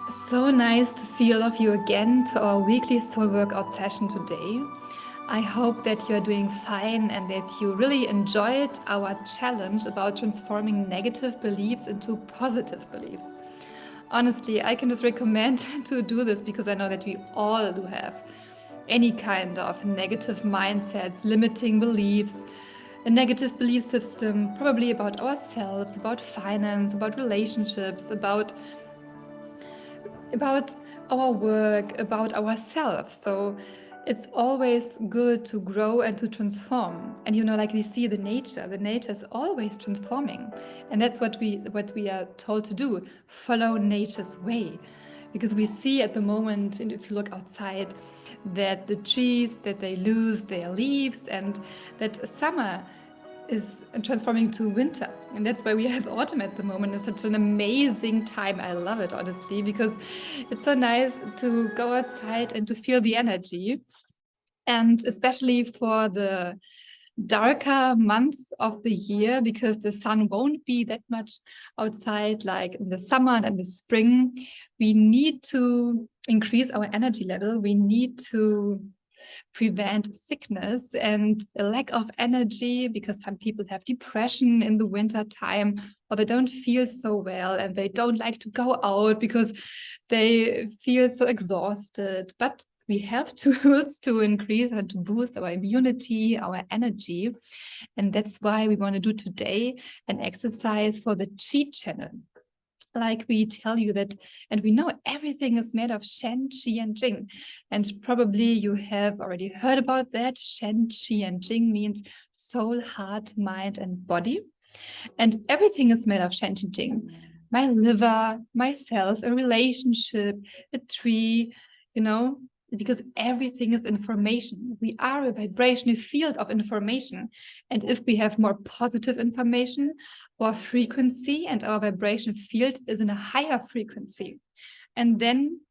So nice to see all of you again to our weekly soul workout session today. I hope that you are doing fine and that you really enjoyed our challenge about transforming negative beliefs into positive beliefs. Honestly, I can just recommend to do this because I know that we all do have any kind of negative mindsets, limiting beliefs, a negative belief system, probably about ourselves, about finance, about relationships, about our work, about ourselves. So it's always good to grow and to transform. And like we see the nature is always transforming. And that's what we are told to do, follow nature's way. Because we see at the moment, and if you look outside, that the trees, that they lose their leaves, and that summer is transforming to winter. And that's why we have autumn at the moment. It's such an amazing time. I love it, honestly, because it's so nice to go outside and to feel the energy. And especially for the darker months of the year, because the sun won't be that much outside like in the summer and in the spring, we need to increase our energy level. We need to prevent sickness and a lack of energy, because some people have depression in the winter time, or they don't feel so well and they don't like to go out because they feel so exhausted. But we have tools to increase and to boost our immunity, our energy. And that's why we want to do today an exercise for the Qi channel. Like we tell you that, and we know everything is made of Shen, Qi, and Jing. And probably you have already heard about that. Shen, Qi, and Jing means soul, heart, mind, and body. And everything is made of Shen, Qi, Jing. My liver, myself, a relationship, a tree, because everything is information. We are a vibrational field of information. And if we have more positive information, our frequency and our vibration field is in a higher frequency. And then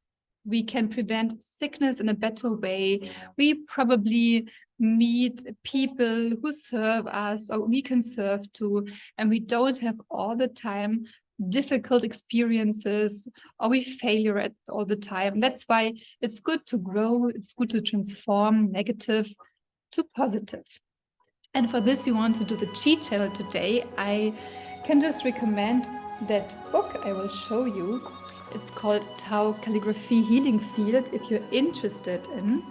we can prevent sickness in a better way. We probably meet people who serve us, or we can serve too, and we don't have all the time difficult experiences, or we failure at all the time. That's why it's good to grow. It's good to transform negative to positive. And for this, we want to do the Qi channel today. I can just recommend that book I will show you. It's called Tao Calligraphy Healing Field, if you're interested in.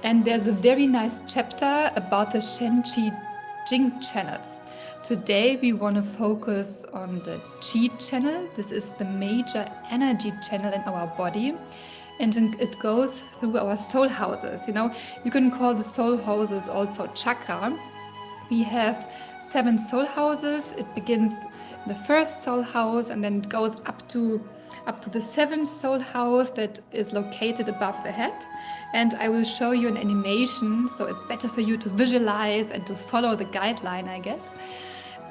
And there's a very nice chapter about the Shen, Qi, Jing channels. Today, we want to focus on the Qi channel. This is the major energy channel in our body. And it goes through our soul houses. You can call the soul houses also chakra. We have 7 soul houses. It begins in the first soul house and then it goes up to the 7th soul house that is located above the head. And I will show you an animation, so it's better for you to visualize and to follow the guideline, I guess.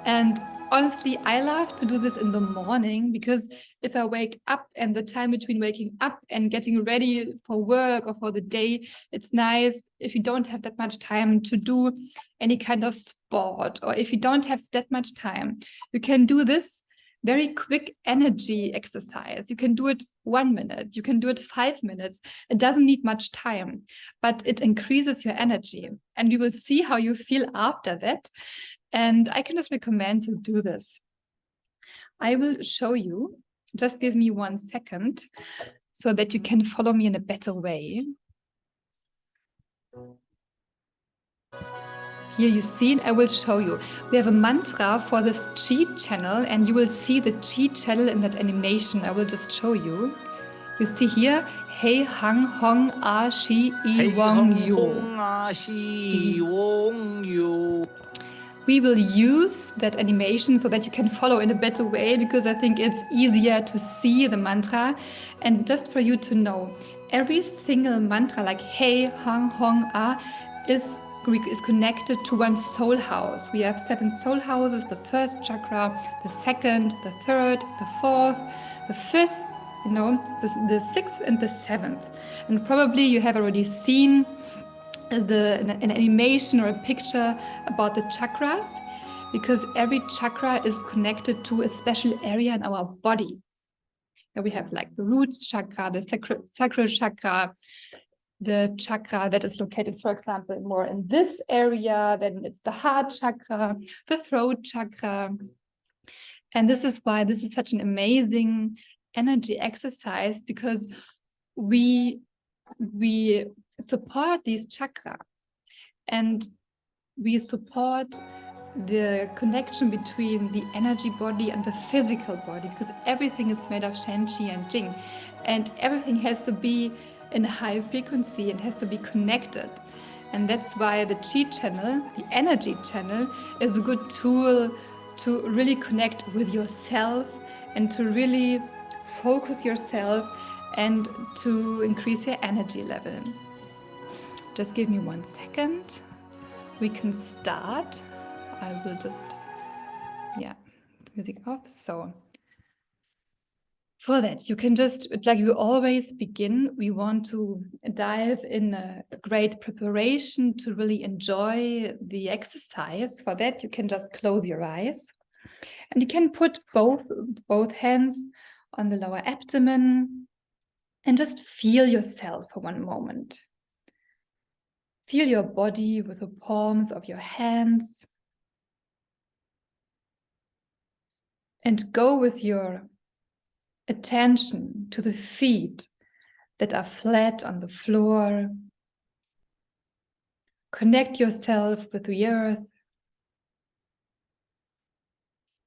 And honestly, I love to do this in the morning, because if I wake up and the time between waking up and getting ready for work or for the day, it's nice if you don't have that much time to do any kind of sport, or if you don't have that much time, you can do this very quick energy exercise. You can do it 1 minute, you can do it 5 minutes. It doesn't need much time, but it increases your energy, and you will see how you feel after that. And I can just recommend to do this. I will show you. Just give me 1 second so that you can follow me in a better way. Here you see it, I will show you. We have a mantra for this Qi channel, and you will see the Qi channel in that animation. I will just show you. You see here, Hei Hang Hong A Shi I Wong Yu. We will use that animation so that you can follow in a better way, because I think it's easier to see the mantra. And just for you to know, every single mantra, like Hei Hang Hong A, is connected to 1 soul house. We have 7 soul houses: the first chakra, the second, the third, the fourth, the fifth, the 6th and the 7th. And probably you have already seen an animation or a picture about the chakras, because every chakra is connected to a special area in our body. We have like the root chakra, the sacral chakra, the chakra that is located, for example, more in this area. Then it's the heart chakra, the throat chakra. And this is why this is such an amazing energy exercise, because we support these chakra, and we support the connection between the energy body and the physical body, because everything is made of Shen, Qi, and Jing, and everything has to be in a high frequency and has to be connected. And that's why the Qi channel, the energy channel, is a good tool to really connect with yourself and to really focus yourself and to increase your energy level. Just give me 1 second. We can start. I will just, music off. So for that, you can just, like we always begin, we want to dive in a great preparation to really enjoy the exercise. For that, you can just close your eyes, and you can put both hands on the lower abdomen and just feel yourself for 1 moment. Feel your body with the palms of your hands, and go with your attention to the feet that are flat on the floor. Connect yourself with the earth.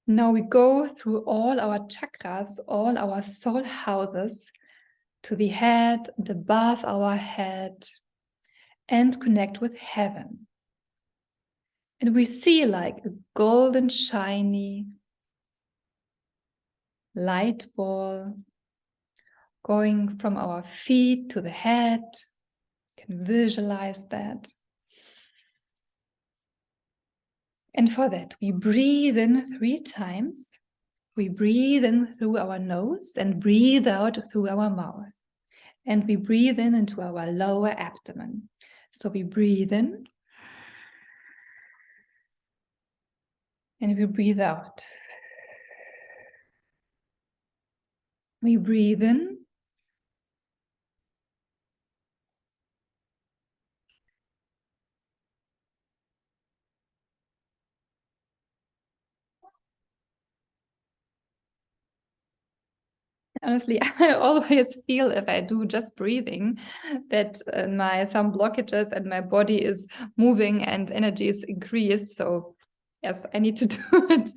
Now we go through all our chakras, all our soul houses, to the head and above our head, and connect with heaven. And we see like a golden, shiny light ball going from our feet to the head. You can visualize that. And for that, we breathe in 3 times. We breathe in through our nose and breathe out through our mouth. And we breathe in into our lower abdomen. So we breathe in. And we breathe out. We breathe in. Honestly, I always feel, if I do just breathing, that some blockages and my body is moving and energy is increased. So yes, I need to do it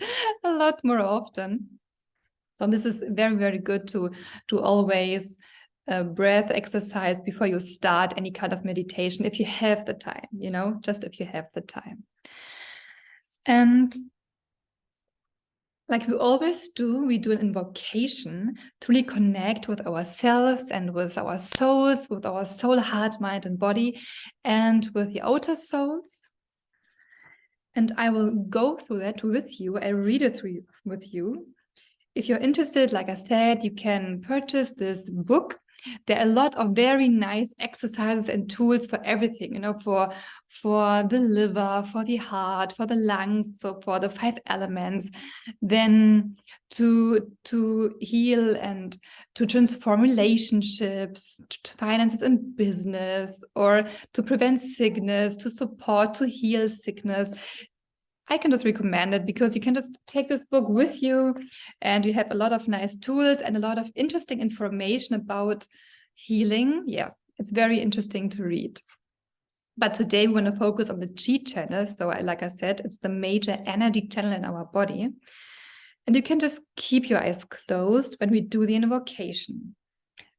a lot more often. So this is very, very good to always breath exercise before you start any kind of meditation, if you have the time, just if you have the time. And like we always do, we do an invocation to reconnect with ourselves and with our souls, with our soul, heart, mind, and body, and with the outer souls. And I will go through that with you. I read it through with you. If you're interested, like I said, you can purchase this book. There are a lot of very nice exercises and tools for everything, for the liver, for the heart, for the lungs, so for the 5 elements, then to heal and to transform relationships, to finances and business, or to prevent sickness, to support, to heal sickness. I can just recommend it, because you can just take this book with you and you have a lot of nice tools and a lot of interesting information about healing. Yeah, it's very interesting to read. But today we want to focus on the Qi channel. So like I said, it's the major energy channel in our body. And you can just keep your eyes closed when we do the invocation.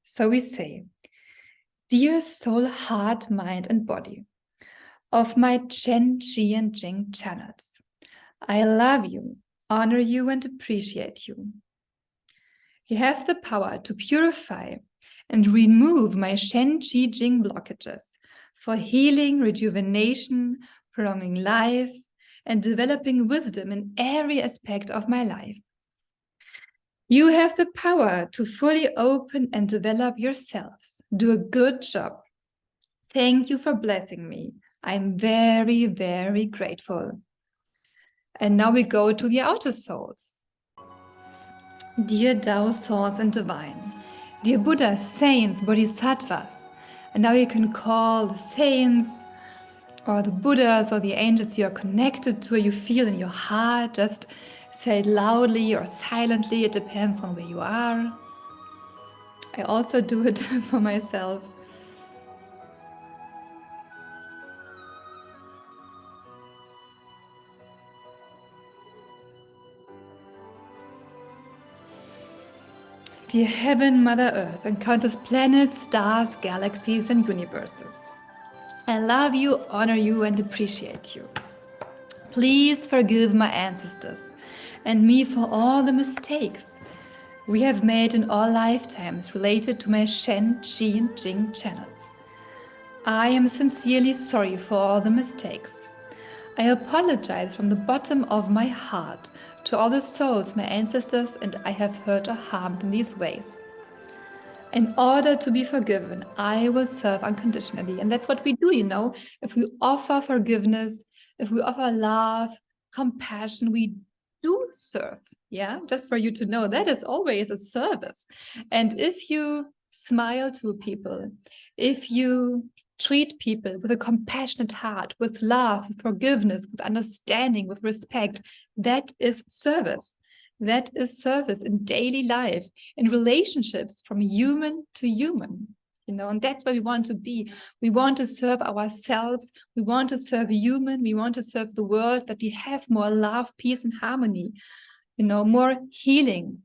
So we say, "Dear soul, heart, mind, and body of my Shen, Qi, and Jing channels, I love you, honor you, and appreciate you. You have the power to purify and remove my Shen, Qi, Jing blockages for healing, rejuvenation, prolonging life, and developing wisdom in every aspect of my life. You have the power to fully open and develop yourselves. Do a good job. Thank you for blessing me. I'm very, very grateful." And now we go to the outer souls. Dear Tao Source and Divine, dear Buddhas, saints, bodhisattvas, and now you can call the saints or the Buddhas or the angels you are connected to, or you feel in your heart. Just say it loudly or silently, it depends on where you are. I also do it for myself. Dear Heaven, Mother Earth, and countless planets, stars, galaxies, and universes, I love you, honor you, and appreciate you. Please forgive my ancestors and me for all the mistakes we have made in all lifetimes related to my Shen, Qi, and Jing channels. I am sincerely sorry for all the mistakes. I apologize from the bottom of my heart to all the souls, my ancestors, and I have hurt or harmed in these ways. In order to be forgiven, I will serve unconditionally. And that's what we do, you know. If we offer forgiveness, if we offer love, compassion, we do serve. Yeah, just for you to know, that is always a service. And if you smile to people, if you treat people with a compassionate heart, with love, with forgiveness, with understanding, with respect, that is service. That is service in daily life, in relationships from human to human. You know, and that's where we want to be. We want to serve ourselves. We want to serve human. We want to serve the world, that we have more love, peace, and harmony. You know, more healing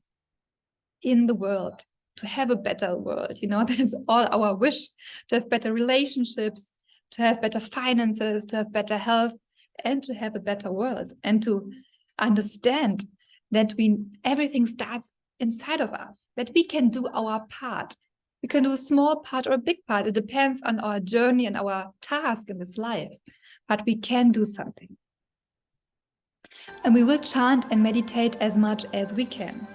in the world, to have a better world. You know, that's all our wish, to have better relationships, to have better finances, to have better health, and to have a better world, and to understand that everything starts inside of us, that we can do our part. We can do a small part or a big part. It depends on our journey and our task in this life, but we can do something. And we will chant and meditate as much as we can.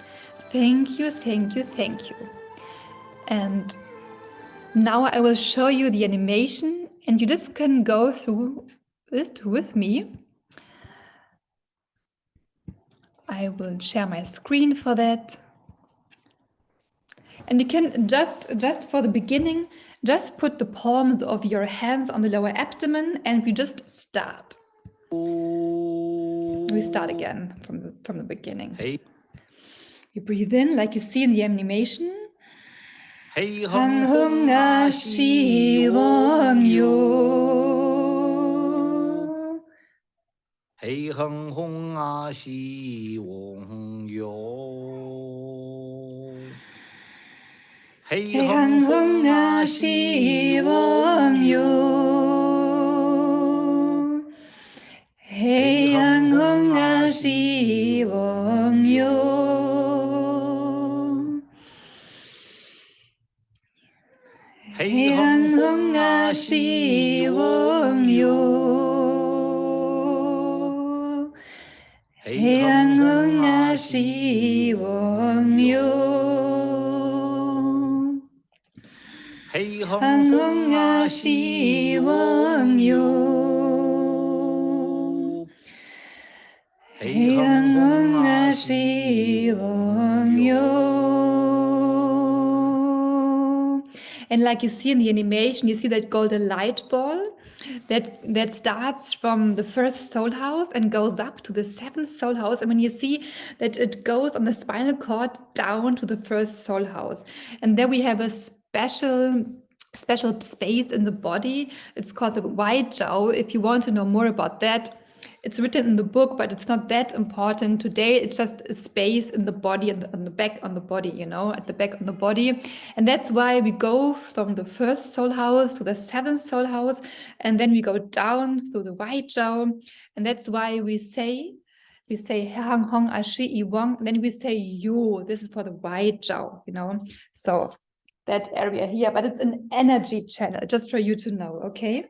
Thank you, thank you, thank you. And now I will show you the animation, and you just can go through it with me. I will share my screen for that. And you can just for the beginning, just put the palms of your hands on the lower abdomen, and we just start. We start again from the beginning. Hey. You breathe in like you see in the animation. Hey Hang hung a shi wong yo. Hey hung hung a shi wong yo. Hey hung hung a shi wong yo. Hey hung hung a shi wong yo. Hey hung hung a shi wong yo. Hey hung hung a shi wong yo. Hey hung hung a shi wong yo. Hey hung hung a shi wong yo. And like you see in the animation, you see that golden light ball that starts from the first soul house and goes up to the seventh soul house. And when you see that it goes on the spinal cord down to the first soul house, and there we have a special space in the body. It's called the White Jiao. If you want to know more about that, it's written in the book, but it's not that important today. It's just a space in the body and on the back on the body, you know, at the back on the body. And that's why we go from the first soul house to the seventh soul house, and then we go down through the White Jiao. And that's why we say Hang Hong Ashi I Wong, and then we say Yo. This is for the White Jiao, you know. So that area here, but it's an energy channel, just for you to know, okay?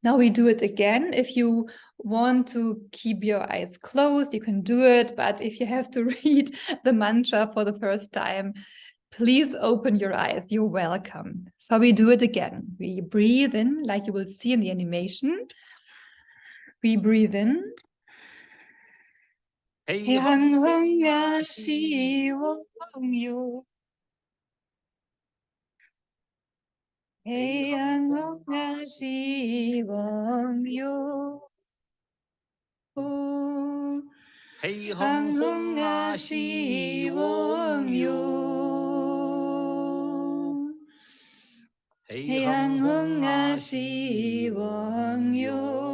Now we do it again. If you want to keep your eyes closed, you can do it. But if you have to read the mantra for the first time, please open your eyes. You're welcome. So we do it again. We breathe in, like you will see in the animation. We breathe in. Hey Hang Hung Nga Shi Wong Yu. Hey Hang Hung Nga Shi Wong Yu. Hey Hang Hung Nga Shi Wong Yu. Hey Hey Hang Hung Nga Shi Wong Yu.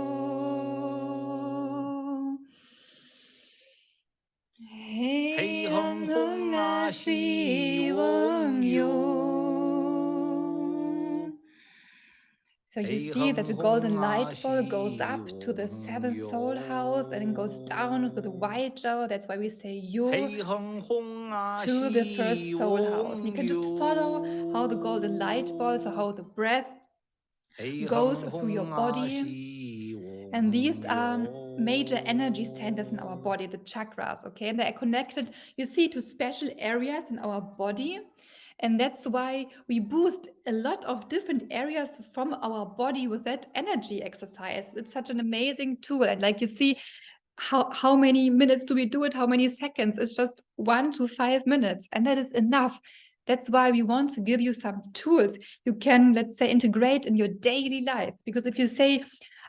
Hey Hang Hung Nga Shi Wong Yu. So you see that the golden light ball goes up to the seventh soul house and then goes down with the white Zhou. That's why we say Yu to the first soul house. And you can just follow how the golden light ball, so how the breath goes through your body. And these are major energy centers in our body, the chakras, okay? And they are connected, you see, to special areas in our body. And that's why we boost a lot of different areas from our body with that energy exercise. It's such an amazing tool. And like you see, how many minutes do we do it? How many seconds? It's just 1 to 5 minutes. And that is enough. That's why we want to give you some tools you can, let's say, integrate in your daily life. Because if you say,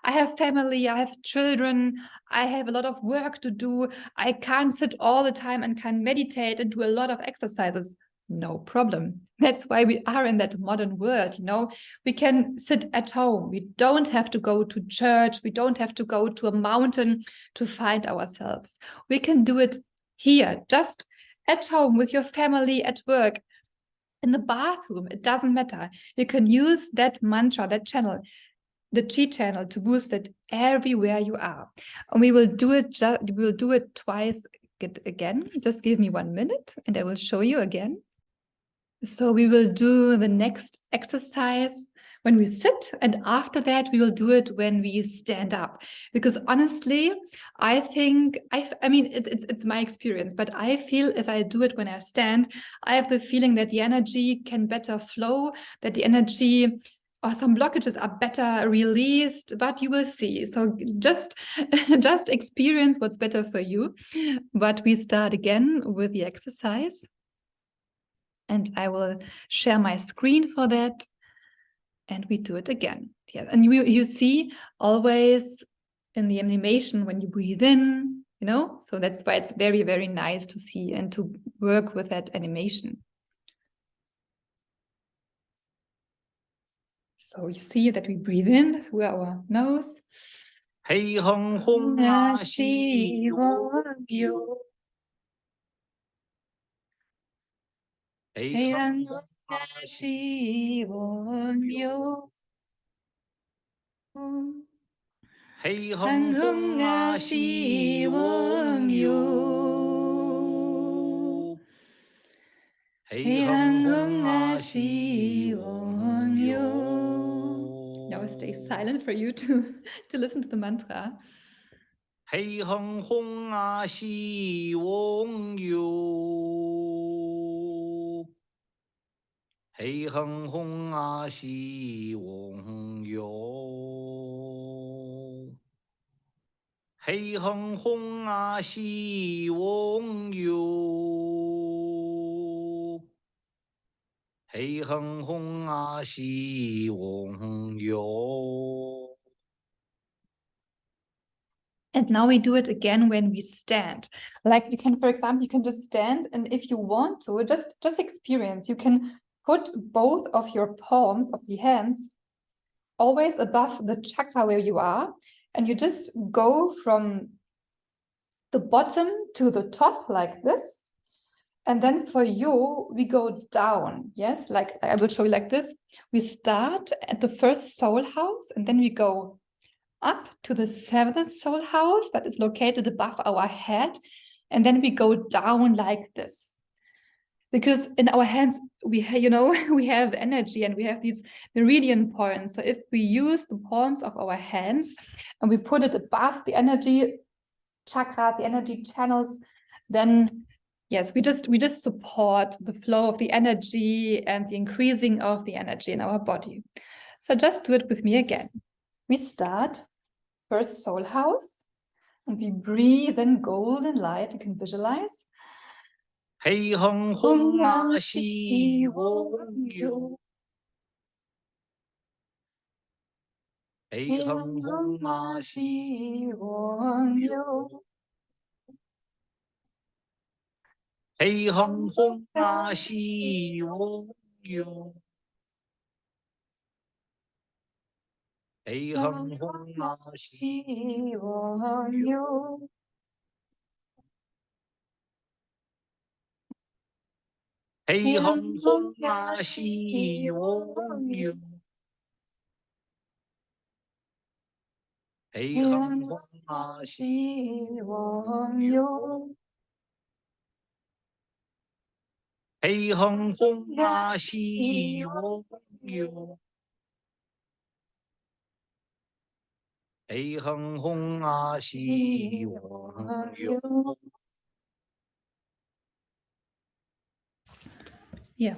I have family, I have children, I have a lot of work to do, I can't sit all the time and can meditate and do a lot of exercises. No problem. That's why we are in that modern world, you know. We can sit at home. We don't have to go to church. We don't have to go to a mountain to find ourselves. We can do it here, just at home with your family, at work, in the bathroom. It doesn't matter. You can use that mantra, that channel, the Chi channel, to boost it everywhere you are. And we will do it. We will do it twice again. Just give me 1 minute, and I will show you again. So we will do the next exercise when we sit, and after that we will do it when we stand up. Because honestly, I think I mean it's my experience, but I feel if I do it when I stand, I have the feeling that the energy can better flow, that the energy or some blockages are better released. But you will see. So just just experience what's better for you. But we start again with the exercise. And I will share my screen for that. And we do it again. Yeah. And you see always in the animation when you breathe in, you know, so that's why it's very, very nice to see and to work with that animation. So you see that we breathe in through our nose. Hey Hung Hung Nga Shi Wong Yu. Hey Hung Hung Nga Shi Wong Yu. Hey Hung Hung Nga Shi Wong Yu. Hey Hung Hung Nga Shi Wong Yu. Now I stay silent for you to listen to the mantra. Hey Hung Hung Nga Shi Wong Yu. Hey Hung Hung Nga Shi Wong Yu. Hey Hung Hung Nga Shi Wong Yu. Hey Hung Hung Nga Shi Wong Yu. And now we do it again when we stand. Like you can, for example, you can just stand, and if you want to, just experience. You can put both of your palms of the hands always above the chakra where you are, and you just go from the bottom to the top like this. And then for you, we go down. Yes, like I will show you like this. We start at the first soul house, and then we go up to the seventh soul house that is located above our head. And then we go down like this. Because in our hands, we have energy and we have these meridian points. So if we use the palms of our hands and we put it above the energy chakra, the energy channels, then yes, we just support the flow of the energy and the increasing of the energy in our body. So just do it with me again. We start first soul house, And we breathe in golden light. You can visualize. 氣哼哼那是往耀，氣哼哼那是往耀，氣哼哼那是往耀，氣哼哼那是往耀。氣哼哼那是往耀，氣哼哼那是往耀，氣哼哼那是往耀，氣哼哼那是往耀。Yeah.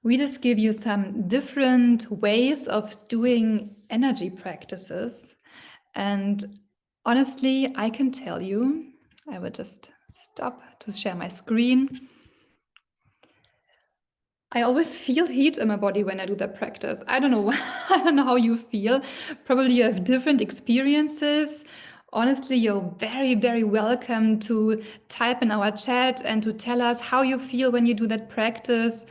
We just give you some different ways of doing energy practices. And honestly, I can tell you, I will just stop to share my screen. I always feel heat in my body when I do that practice. I don't know. I don't know how you feel. Probably you have different experiences. Honestly, you're very, very welcome to type in our chat and to tell us how you feel when you do that practice.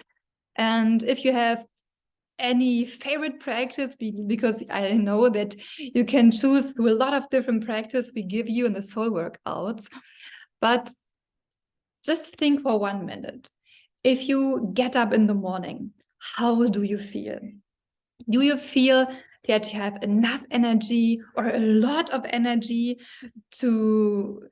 And if you have any favorite practice, because I know that you can choose through a lot of different practice we give you in the soul workouts. But just think for 1 minute. If you get up in the morning, how do you feel? Do you feel that you have enough energy or a lot of energy to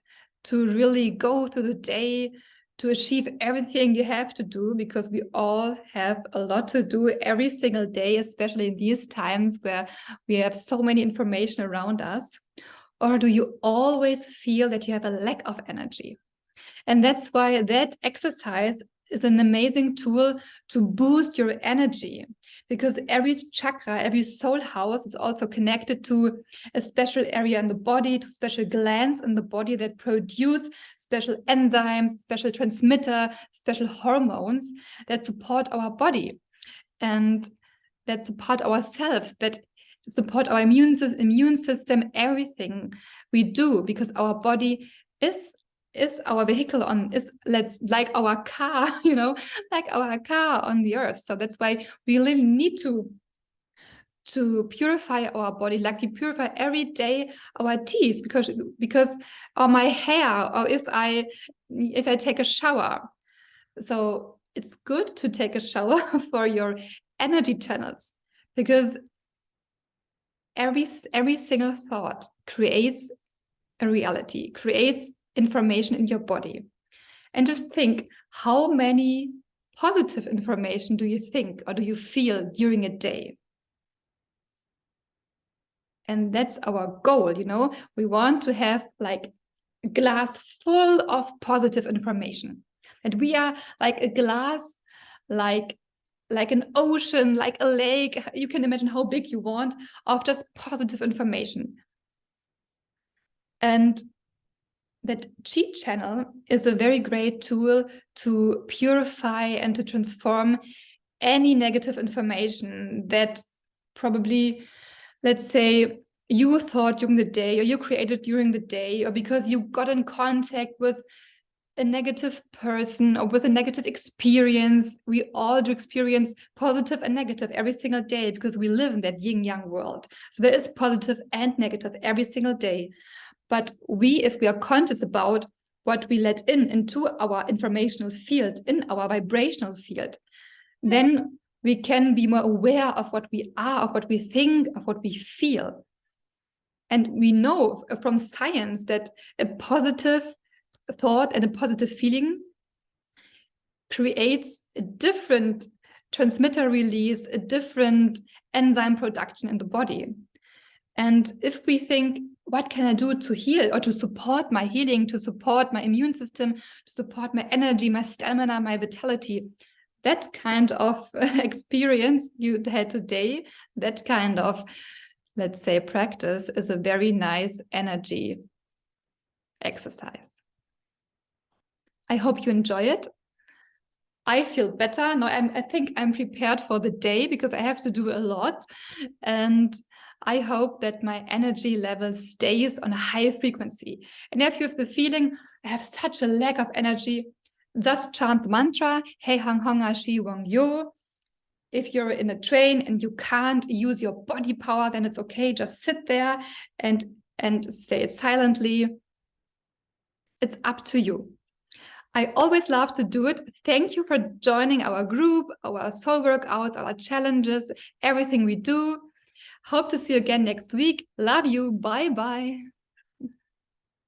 really go through the day, to achieve everything you have to do? Because we all have a lot to do every single day, especially in these times where we have so many information around us. Or do you always feel that you have a lack of energy? And that's why that exercise is an amazing tool to boost your energy, because every chakra, every soul house is also connected to a special area in the body, to special glands in the body that produce special enzymes, special transmitter, special hormones that support our body and that support ourselves, that support our immune system, everything we do, because our body is our vehicle like our car, like our car on the earth. So that's why we really need to purify our body, like we purify every day our teeth, because or my hair, or if I take a shower. So it's good to take a shower for your energy channels, because every single thought creates a reality, creates information in your body. And just think, how many positive information do you think or do you feel during a day? And that's our goal, we want to have like a glass full of positive information. And we are like a glass, like an ocean, like a lake. You can imagine how big you want, of just positive information. And that chi channel is a very great tool to purify and to transform any negative information that probably, let's say, you thought during the day, or you created during the day, or because you got in contact with a negative person or with a negative experience. We all do experience positive and negative every single day, because we live in that yin-yang world. So there is positive and negative every single day. But if we are conscious about what we let into our informational field, in our vibrational field, then we can be more aware of what we are, of what we think, of what we feel. And we know from science that a positive thought and a positive feeling creates a different transmitter release, a different enzyme production in the body. And if we think, what can I do to heal or to support my healing, to support my immune system, to support my energy, my stamina, my vitality? That kind of experience you had today, that kind of let's say, practice is a very nice energy exercise. I hope you enjoy it. I feel better now. I think I'm prepared for the day because I have to do a lot, and I hope that my energy level stays on a high frequency. And if you have the feeling I have such a lack of energy, just chant the mantra Hei Hang Honga Shi Wang Yo. If you're in a train and you can't use your body power, then it's okay. Just sit there and say it silently. It's up to you. I always love to do it. Thank you for joining our group, our soul workouts, our challenges, everything we do. Hope to see you again next week. Love you. Bye-bye.